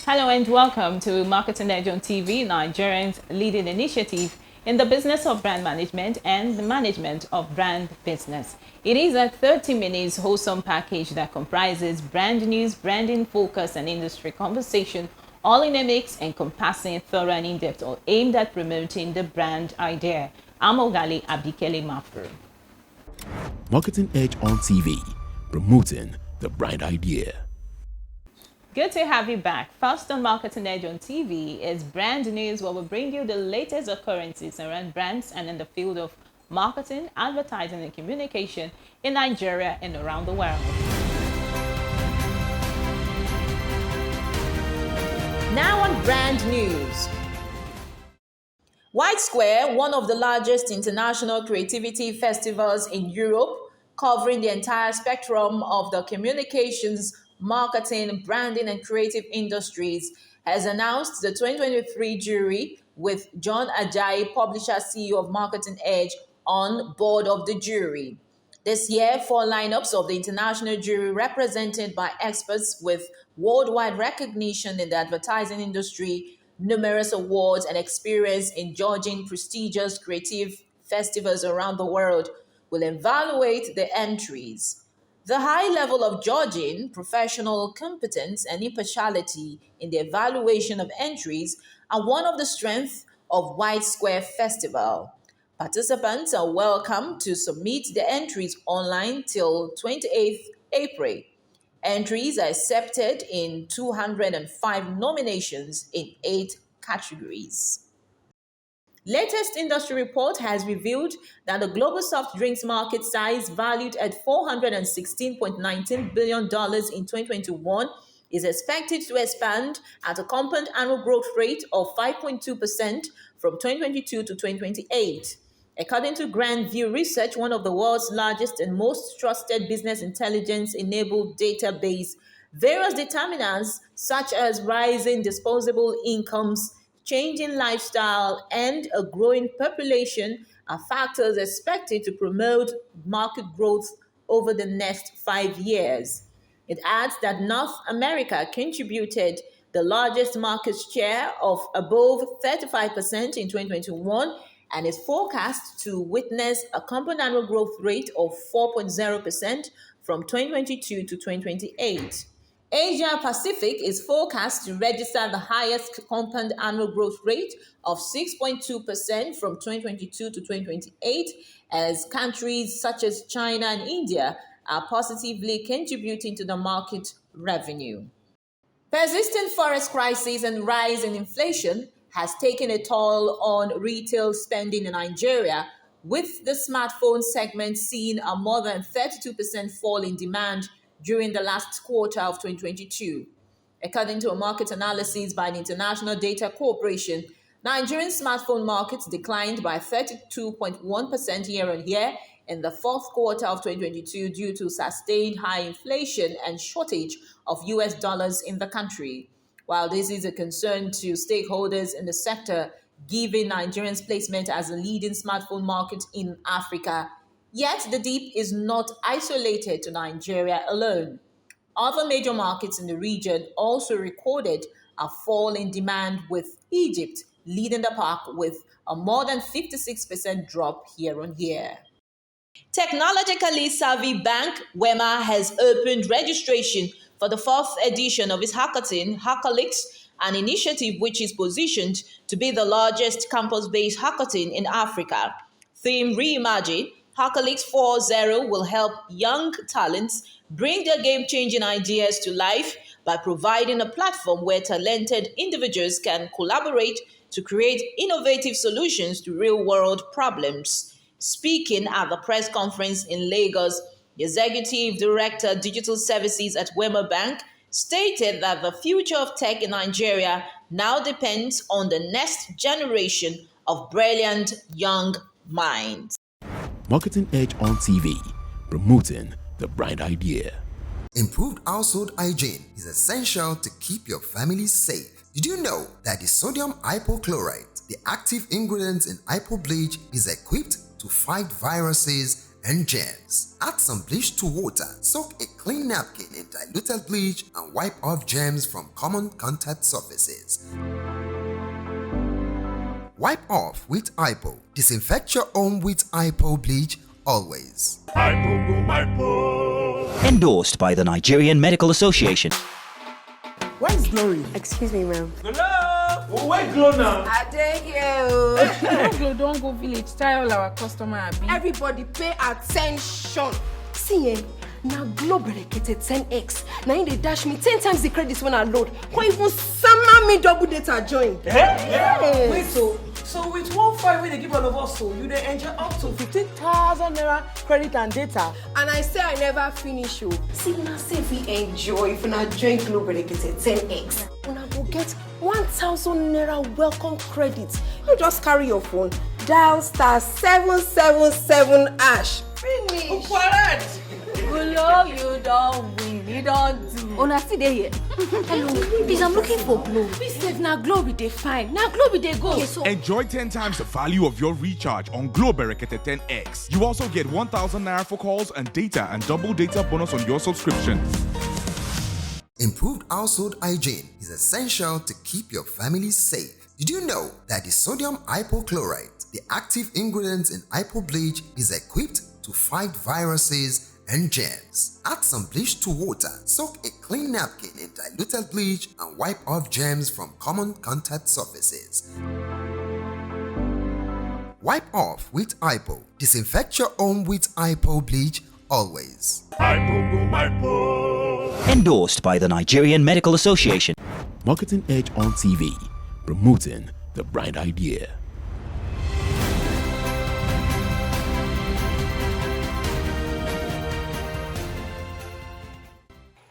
Hello and welcome to Marketing Edge on TV, Nigerians' leading initiative in the business of brand management and the management of brand business. It is a 30 minutes wholesome package that comprises brand news, branding focus, and industry conversation, all in a mix, encompassing thorough and in-depth, or aimed at promoting the brand idea. I'm Ogali Abikele Mafru. Marketing Edge on TV, promoting the brand idea. Good to have you back. First on Marketing Edge on TV is brand news, where we bring you the latest occurrences around brands and in the field of marketing, advertising, and communication in Nigeria and around the world. Now on brand news. White Square, one of the largest international creativity festivals in Europe, covering the entire spectrum of the communications, marketing, branding, and creative industries, has announced the 2023 jury with John Ajayi, publisher, CEO of Marketing Edge, on board of the jury. This year, 4 lineups of the international jury, represented by experts with worldwide recognition in the advertising industry, numerous awards, and experience in judging prestigious creative festivals around the world, will evaluate the entries. The high level of judging, professional competence, and impartiality in the evaluation of entries are one of the strengths of White Square Festival. Participants are welcome to submit their entries online till 28th April. Entries are accepted in 205 nominations in 8 categories. Latest industry report has revealed that the global soft drinks market size, valued at $416.19 billion in 2021, is expected to expand at a compound annual growth rate of 5.2% from 2022 to 2028. According to Grand View Research, one of the world's largest and most trusted business intelligence-enabled database, various determinants such as rising disposable incomes, changing lifestyle, and a growing population are factors expected to promote market growth over the next 5 years. It adds that North America contributed the largest market share of above 35% in 2021 and is forecast to witness a compound annual growth rate of 4.0% from 2022 to 2028. Asia Pacific is forecast to register the highest compound annual growth rate of 6.2% from 2022 to 2028, as countries such as China and India are positively contributing to the market revenue. Persistent forex crisis and rise in inflation has taken a toll on retail spending in Nigeria, with the smartphone segment seeing a more than 32% fall in demand during the last quarter of 2022. According to a market analysis by the International Data Corporation, Nigerian smartphone markets declined by 32.1% year-on-year in the fourth quarter of 2022 due to sustained high inflation and shortage of US dollars in the country. While this is a concern to stakeholders in the sector, given Nigeria's placement as a leading smartphone market in Africa, yet the dip is not isolated to Nigeria alone. Other major markets in the region also recorded a fall in demand, with Egypt leading the pack with a more than 56% drop year-on-year. Technologically savvy bank Wema has opened registration for the 4th edition of its hackathon, Hackalix, an initiative which is positioned to be the largest campus-based hackathon in Africa. Theme Reimagine, Hackalix 4.0 will help young talents bring their game-changing ideas to life by providing a platform where talented individuals can collaborate to create innovative solutions to real-world problems. Speaking at the press conference in Lagos, the Executive Director, Digital Services at Wema Bank, stated that the future of tech in Nigeria now depends on the next generation of brilliant young minds. Marketing Edge on TV, promoting the brand idea. Improved household hygiene is essential to keep your family safe. Did you know that the sodium hypochlorite, the active ingredient in hypo bleach, is equipped to fight viruses and germs. Add some bleach to water. Soak a clean napkin in diluted bleach and wipe off germs from common contact surfaces. Wipe off with Hypo. Disinfect your home with Hypo bleach always. Endorsed by the Nigerian Medical Association. Where's Glory? Excuse me, ma'am. Hello? Where Glow now? I take you. No, Glow, don't go village. Tell all our customer abi. Everybody pay attention. See, now Glow dedicated 10x. Now they dash me 10 times the credits when I load. Or even summer me double data join. Yes. Wait, so with 1.5 when they give all of us, so you they enjoy up to 15,000 naira credit and data. And I say I never finish you. See, now say we enjoy if I join Glow dedicated 10x. When I go get 1,000 naira welcome credit. You just carry your phone, dial *777 #. Finish. Correct. Glow, you don't win. You don't do. Una still dey here. Hello, please, I'm looking for Glow. Please save now Glow be dey fine. Now Glow be dey go. Okay, so enjoy 10 times the value of your recharge on Glow Berekete 10X. You also get 1,000 naira for calls and data and double data bonus on your subscription. Improved household hygiene is essential to keep your family safe. Did you know that the sodium hypochlorite, the active ingredient in hypo bleach, is equipped to fight viruses and germs? Add some bleach to water. Soak a clean napkin in diluted bleach and wipe off germs from common contact surfaces. Wipe off with Hypo. Disinfect your home with Hypo bleach always. Endorsed by the Nigerian Medical Association. Marketing Edge on TV, promoting the bright idea.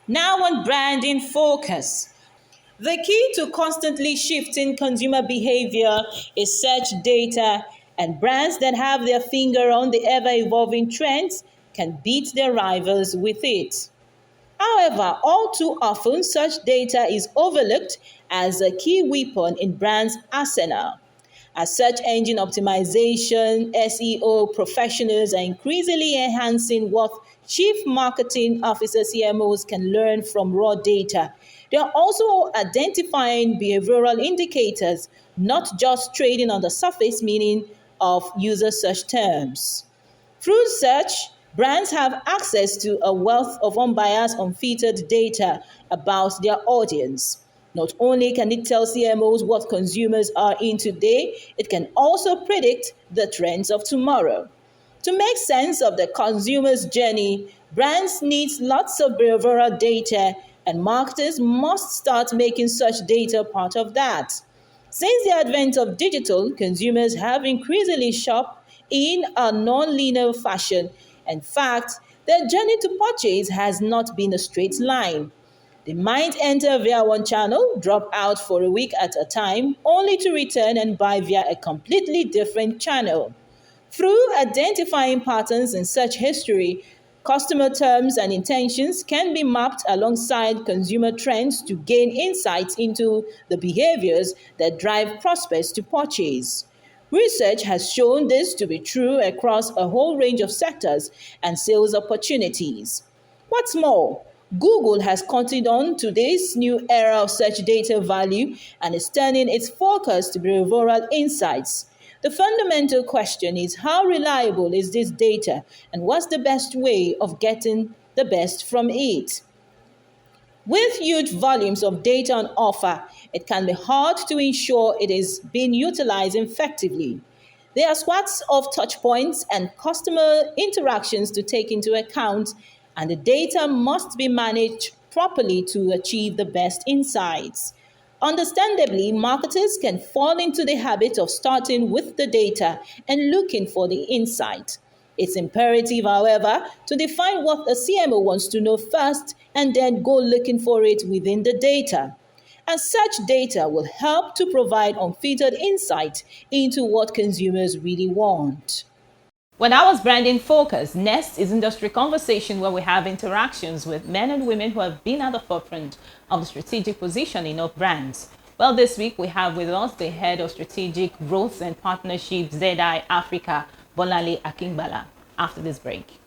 Now on branding focus. The key to constantly shifting consumer behavior is search data, and brands that have their finger on the ever-evolving trends can beat their rivals with it. However, all too often such data is overlooked as a key weapon in brands' arsenal. As search engine optimization, SEO professionals are increasingly enhancing what Chief Marketing Officer CMOs can learn from raw data. They are also identifying behavioral indicators, not just trading on the surface meaning of user search terms. Through search, brands have access to a wealth of unbiased, unfiltered data about their audience. Not only can it tell CMOs what consumers are in today, it can also predict the trends of tomorrow. To make sense of the consumer's journey, brands need lots of behavioral data, and marketers must start making such data part of that. Since the advent of digital, consumers have increasingly shopped in a non-linear fashion. In fact, their journey to purchase has not been a straight line. They might enter via one channel, drop out for a week at a time, only to return and buy via a completely different channel. Through identifying patterns in search history, customer terms and intentions can be mapped alongside consumer trends to gain insights into the behaviors that drive prospects to purchase. Research has shown this to be true across a whole range of sectors and sales opportunities. What's more, Google has continued on to this new era of search data value and is turning its focus to behavioral insights. The fundamental question is, how reliable is this data, and what's the best way of getting the best from it? With huge volumes of data on offer, it can be hard to ensure it is being utilized effectively. There are swaths of touch points and customer interactions to take into account, and the data must be managed properly to achieve the best insights. Understandably, marketers can fall into the habit of starting with the data and looking for the insight. It's imperative, however, to define what a CMO wants to know first and then go looking for it within the data. And such data will help to provide unfiltered insight into what consumers really want. When I was branding focus, next is industry conversation, where we have interactions with men and women who have been at the forefront of the strategic positioning of brands. Well, this week we have with us the head of strategic growth and partnerships ZI Africa, Bolale Akingbala. after this break.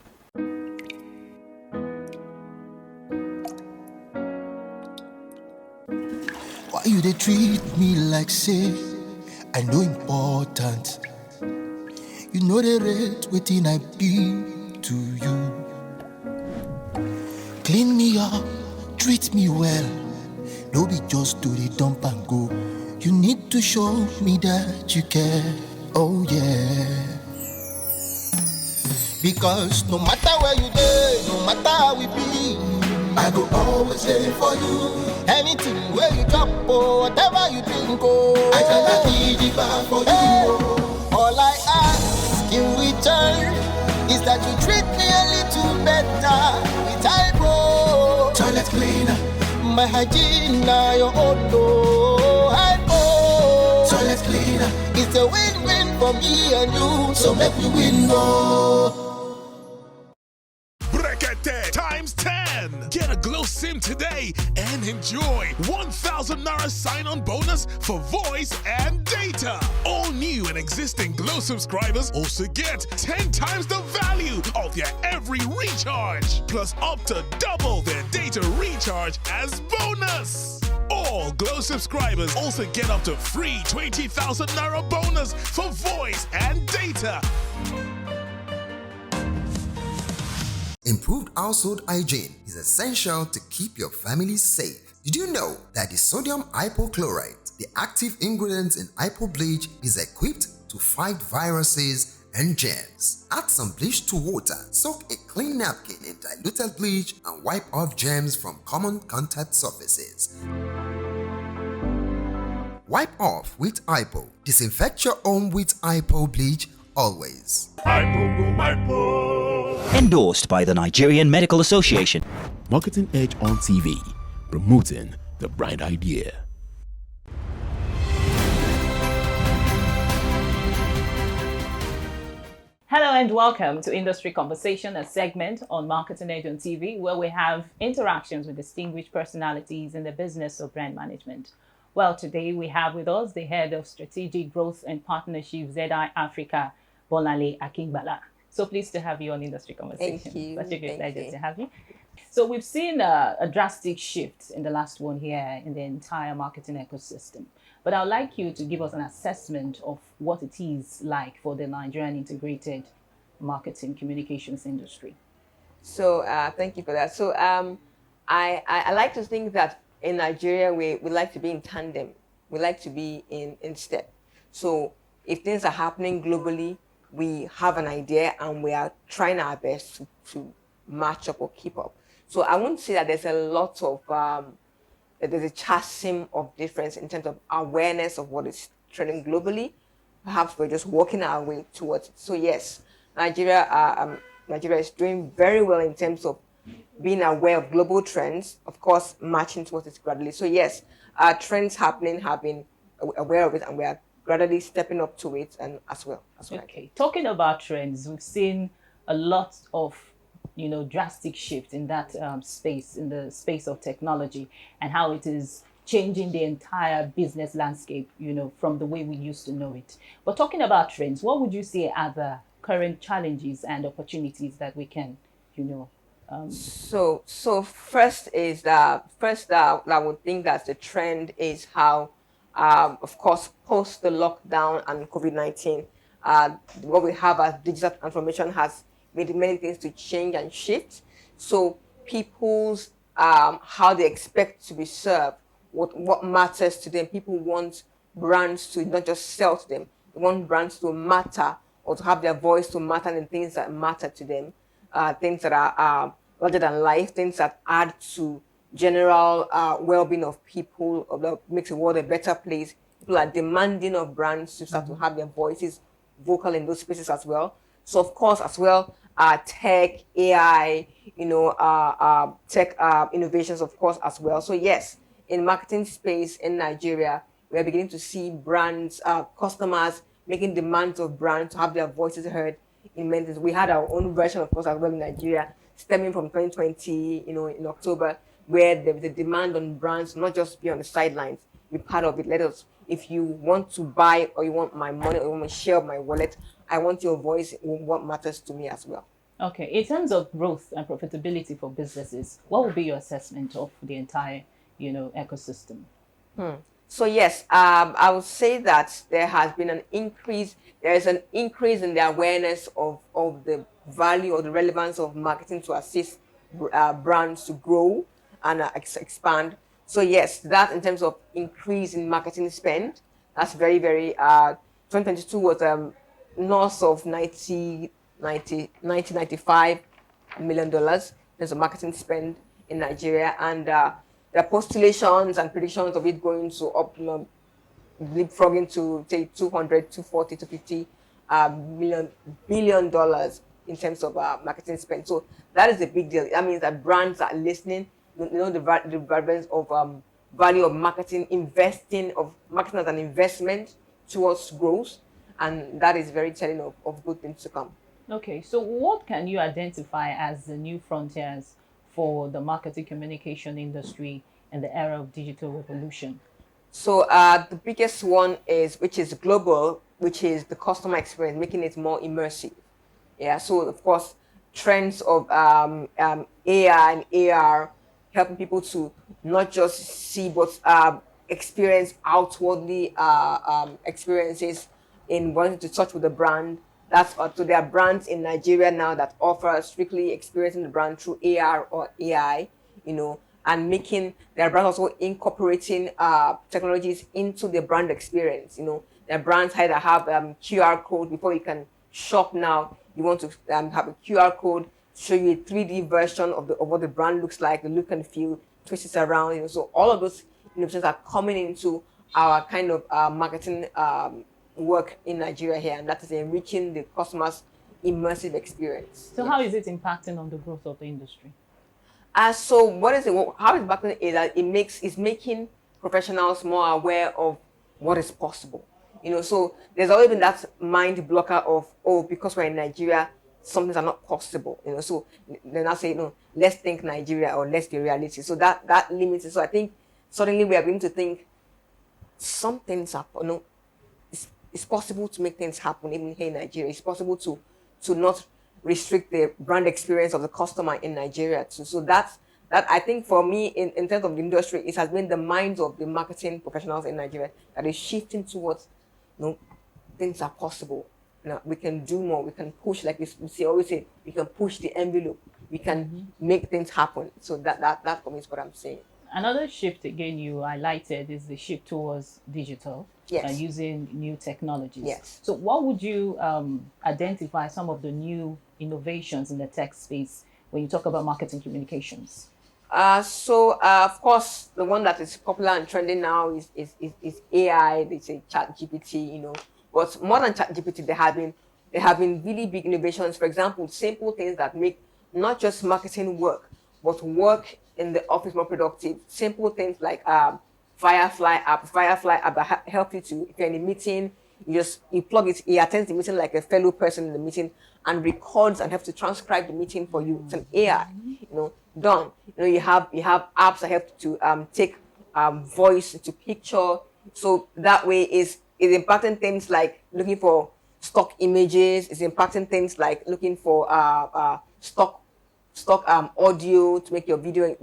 Why you they treat me like say I know important? You know the rate waiting I be to you. Clean me up, treat me well. No be just do the dump and go. You need to show me that you care. Oh yeah. Because no matter where you go, no matter how we be, I go always there for you. Anything where you drop or whatever you drink, oh, I cannot give it back for you. All I ask in return is that you treat me a little better with eyebrow. Toilet cleaner, my hygiene now your own door. Eyebrow. Toilet cleaner, it's a win-win for me and you, so make me win more. Times 10. Get a Glow SIM today and enjoy 1,000 Naira sign-on bonus for voice and data. All new and existing Glow subscribers also get 10 times the value of their every recharge, plus up to double their data recharge as bonus. All Glow subscribers also get up to free 20,000 Naira bonus for voice and data. Improved household hygiene is essential to keep your family safe. Did you know that the sodium hypochlorite, the active ingredient in hypo bleach, is equipped to fight viruses and germs? Add some bleach to water, soak a clean napkin in diluted bleach, and wipe off germs from common contact surfaces. Wipe off with hypo. Disinfect your home with hypo bleach always. Endorsed by the Nigerian Medical Association. Marketing Edge on TV, promoting the bright idea. Hello and welcome to Industry Conversation, a segment on Marketing Edge on TV where we have interactions with distinguished personalities in the business of brand management. Well, today we have with us the Head of Strategic Growth and Partnership ZI Africa, Bolale Akingbala. So pleased to have you on Industry Conversation. Thank you. Such a great pleasure to have you. So we've seen a drastic shift in the last 1 year in the entire marketing ecosystem. But I'd like you to give us an assessment of what it is like for the Nigerian integrated marketing communications industry. So thank you for that. So I like to think that in Nigeria, we like to be in tandem. We like to be in step. So if things are happening globally, we have an idea and we are trying our best to match up or keep up. So I wouldn't say that there's a lot of, there's a chasm of difference in terms of awareness of what is trending globally. Perhaps we're just working our way towards it. So yes, Nigeria is doing very well in terms of being aware of global trends, of course, matching towards it gradually. So yes, trends happening, have been aware of it, and we are gradually stepping up to it and as well. Okay, talking about trends, we've seen a lot of, drastic shift in that space, in the space of technology, and how it is changing the entire business landscape, from the way we used to know it. But talking about trends, what would you say are the current challenges and opportunities that we can, So first is I would think that the trend is how, of course, post the lockdown and COVID-19, what we have as digital transformation has made many things to change and shift. So people's how they expect to be served, what matters to them. People want brands to not just sell to them. They want brands to matter, or to have their voice to matter in things that matter to them, things that are larger than life, things that add to general well-being of people, or that makes the world a better place. People are demanding of brands to start to have their voices vocal in those spaces as well. So of course, as well, tech, AI, tech innovations, of course, as well. So yes, in marketing space in Nigeria, we are beginning to see brands, customers making demands of brands to have their voices heard in many things. We had our own version, of course, as well in Nigeria, stemming from 2020, in October, where there was a demand on brands not just be on the sidelines, be part of it. Let us, if you want to buy or you want my money or you want a share of my wallet, I want your voice in what matters to me as well. Okay, in terms of growth and profitability for businesses, what would be your assessment of the entire, ecosystem? So yes, I would say that there has been an increase. There is an increase in the awareness of the value or the relevance of marketing to assist brands to grow and expand. So yes, that in terms of increase in marketing spend, that's very, very, 2022 was north of 95 million dollars in terms of marketing spend in Nigeria, and the postulations and predictions of it going to up, leapfrogging to say 200, 240, 250 billion dollars in terms of marketing spend. So that is a big deal. That means that brands are listening. The relevance of value of marketing, investing of marketing as an investment towards growth, and that is very telling of good things to come. Okay, so what can you identify as the new frontiers for the marketing communication industry in the era of digital revolution? So the biggest one which is global, which is the customer experience, making it more immersive. Yeah, so of course, trends of AI and AR helping people to not just see but experience outwardly experiences in wanting to touch with the brand. That's so there are brands in Nigeria now that offer strictly experiencing the brand through AR or AI, and making their brands also incorporating technologies into the brand experience. Their brands either have QR code before you can shop now. You want to have a QR code, show you a 3D version of what the brand looks like, the look and feel, twist it around. So all of those innovations are coming into our kind of marketing work in Nigeria here, and that is enriching the customer's immersive experience. So how is it impacting on the growth of the industry? So what is it? How it's impacting is that it's making professionals more aware of what is possible. So there's always been that mind blocker of, because we're in Nigeria, some things are not possible. So then I say, let's think Nigeria or let's be realistic. So that limits it. So I think suddenly we are going to think some things are, it's possible to make things happen even here in Nigeria. It's possible to not restrict the brand experience of the customer in Nigeria too. So that I think for me in terms of the industry, it has been the minds of the marketing professionals in Nigeria that is shifting towards, things are possible. We can do more. We can push, like we always say, we can push the envelope. We can make things happen. So that for me is what I'm saying. Another shift again you highlighted is the shift towards digital. Yes. Using new technologies. Yes. So what would you identify some of the new innovations in the tech space when you talk about marketing communications? Of course, the one that is popular and trending now is AI. They say ChatGPT, But more than ChatGPT, there have been really big innovations. For example, simple things that make not just marketing work, but work in the office more productive. Simple things like Firefly app that help you to, if you're in a meeting, you plug it, it attends the meeting like a fellow person in the meeting and records and helps to transcribe the meeting for you. It's an AI, done. You have apps that help to take voice into picture. So that way is impacting things like looking for stock images. It's impacting things like looking for stock audio to make your video.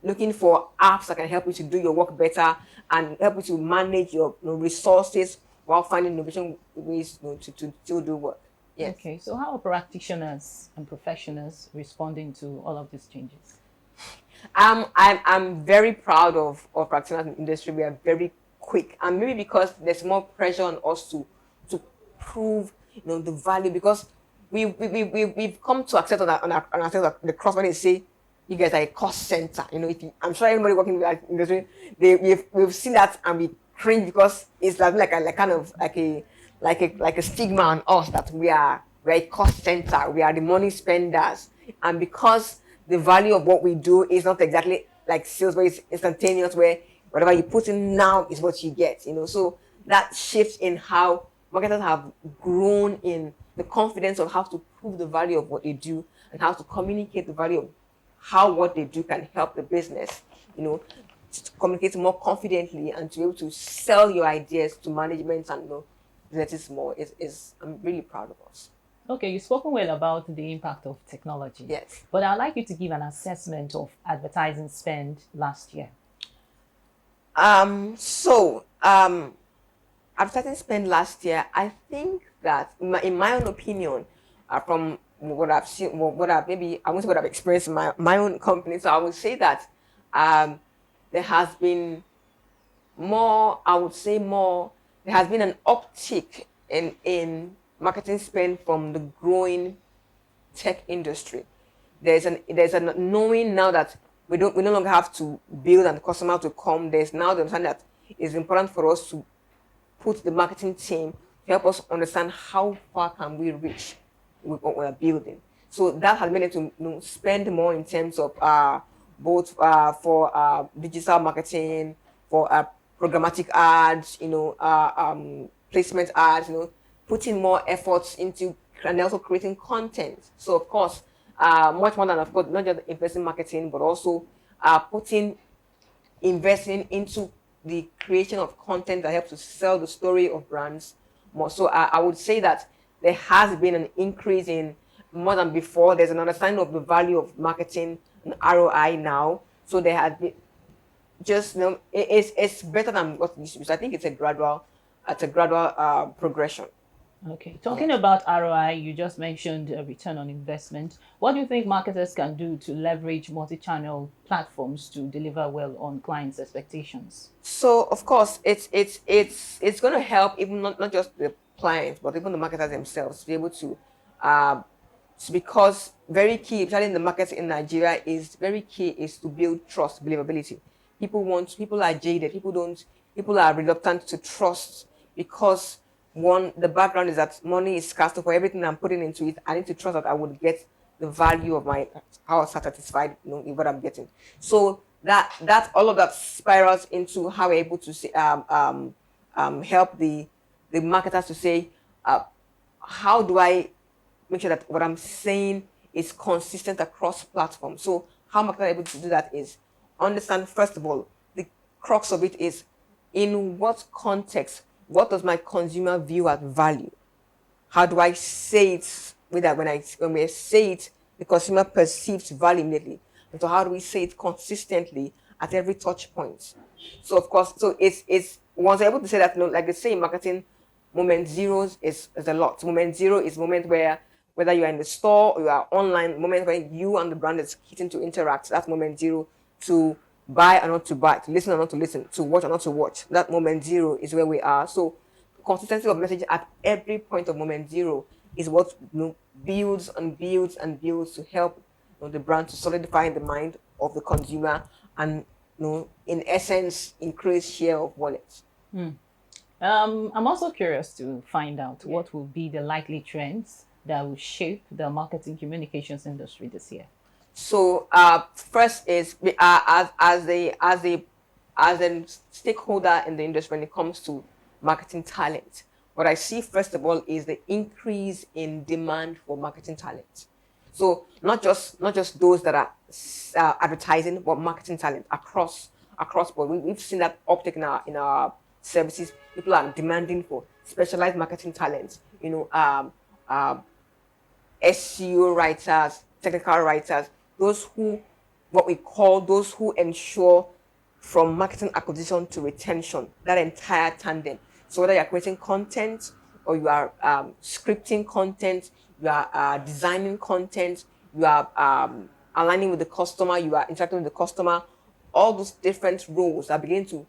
Looking for apps that can help you to do your work better and help you to manage your resources while finding innovation ways to still do work. Yes. Okay, so how are practitioners and professionals responding to all of these changes? I'm very proud of practitioners in the industry. We are very quick, and maybe because there's more pressure on us to prove the value, because we've come to accept on ourselves the cross when they say you guys are a cost center. I'm sure everybody working in that industry, we've seen that and we cringe because it's like a stigma on us that we're a cost center. We are the money spenders, and because the value of what we do is not exactly like sales, where it's instantaneous, where whatever you put in now is what you get. So that shift in how marketers have grown in the confidence of how to prove the value of what they do and how to communicate the value of how what they do can help the business, to communicate more confidently and to be able to sell your ideas to management and businesses more. Is I'm really proud of us. Okay, you've spoken well about the impact of technology. Yes. But I'd like you to give an assessment of advertising spend last year. Advertising spend last year, I think that in my own opinion, from what I've seen, what I've maybe I won't say what I've experienced in my own company. So I would say that there has been more. I would say more. There has been an uptick in marketing spend from the growing tech industry. There's a knowing now that we no longer have to build and the customer to come. There's now the understanding that it's important for us to put the marketing team to help us understand how far can we reach with what we're building. So that has made it to spend more in terms of both for digital marketing, for programmatic ads, placement ads, putting more efforts into and also creating content. So of course, much more than of course not just investing in marketing, but also investing into the creation of content that helps to sell the story of brands more. So I would say that there has been an increase in more than before. There's an understanding of the value of marketing and ROI now. So there has been it's better than what it used to be. So I think it's a gradual progression. Okay, talking about ROI, you just mentioned a return on investment. What do you think marketers can do to leverage multi-channel platforms to deliver well on clients' expectations? So of course, it's going to help even not just the clients, but even the marketers themselves to be able to, because very key, especially in the markets in Nigeria, is very key is to build trust, believability. People are jaded. People are reluctant to trust because one, the background is that money is scarce. So for everything I'm putting into it, I need to trust that I would get the value of how I'm satisfied, in what I'm getting. So that all of that spirals into how we're able to say, help the marketers to say, how do I make sure that what I'm saying is consistent across platforms? So how marketers are able to do that is understand, first of all, the crux of it is in what context. What does my consumer view as value? How do I say it with that when we say it, the consumer perceives value immediately? And so how do we say it consistently at every touch point? So of course, so it's once able to say that, like they say in marketing, moment zeros is a lot. Moment zero is moment where whether you are in the store or you are online, moment where you and the brand is getting to interact. That's moment zero. To buy or not to buy, to listen or not to listen, to watch or not to watch. That moment zero is where we are. So consistency of message at every point of moment zero is what builds and builds and builds to help the brand to solidify in the mind of the consumer and in essence increase share of wallet. I'm also curious to find out what will be the likely trends that will shape the marketing communications industry this year. So first is as a stakeholder in the industry when it comes to marketing talent, what I see first of all is the increase in demand for marketing talent. So not just those that are advertising, but marketing talent across board. We've seen that uptick in our services. People are demanding for specialized marketing talent. SEO writers, technical writers, those who ensure from marketing acquisition to retention, that entire tandem. So whether you're creating content or you are scripting content, you are designing content, you are aligning with the customer, you are interacting with the customer, all those different roles are beginning to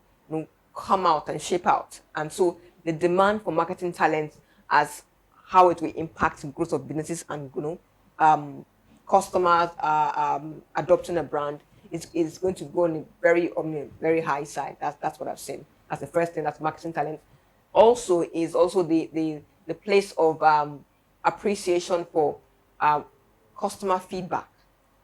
come out and shape out. And so the demand for marketing talent as how it will impact the growth of businesses and customers adopting a brand is going to go on a very high side. That's what I've seen. That's the first thing. That's marketing talent. Also is also the place of appreciation for customer feedback.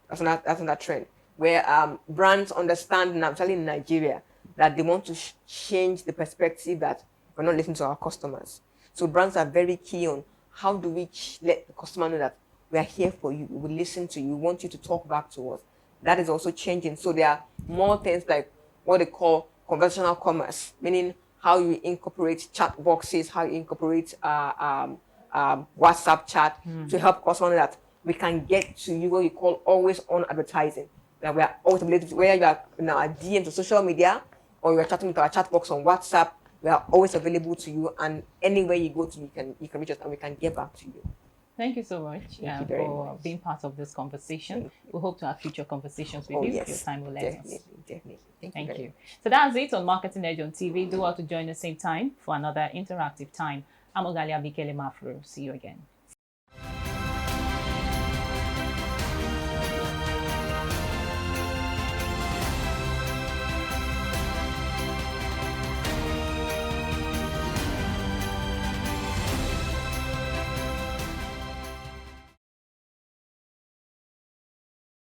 That's another trend where brands understand, and I'm telling in Nigeria, that they want to change the perspective that we're not listening to our customers. So brands are very key on how do we let the customer know that we are here for you, we will listen to you, we want you to talk back to us. That is also changing. So there are more things like what they call conversational commerce, meaning how you incorporate chat boxes, how you incorporate WhatsApp chat to help customers that we can get to you what you call always on advertising. That we are always available, where you are in our DM to social media or you are chatting with our chat box on WhatsApp. We are always available to you, and anywhere you go to, you can reach us and we can get back to you. Thank you so much for being part of this conversation. We hope to have future conversations with you. Yes, your time will let us. Definitely. Thank you. So that's it on Marketing Edge on TV. Do well to join the same time for another interactive time. I'm Ogalia Bikele Mafru. See you again.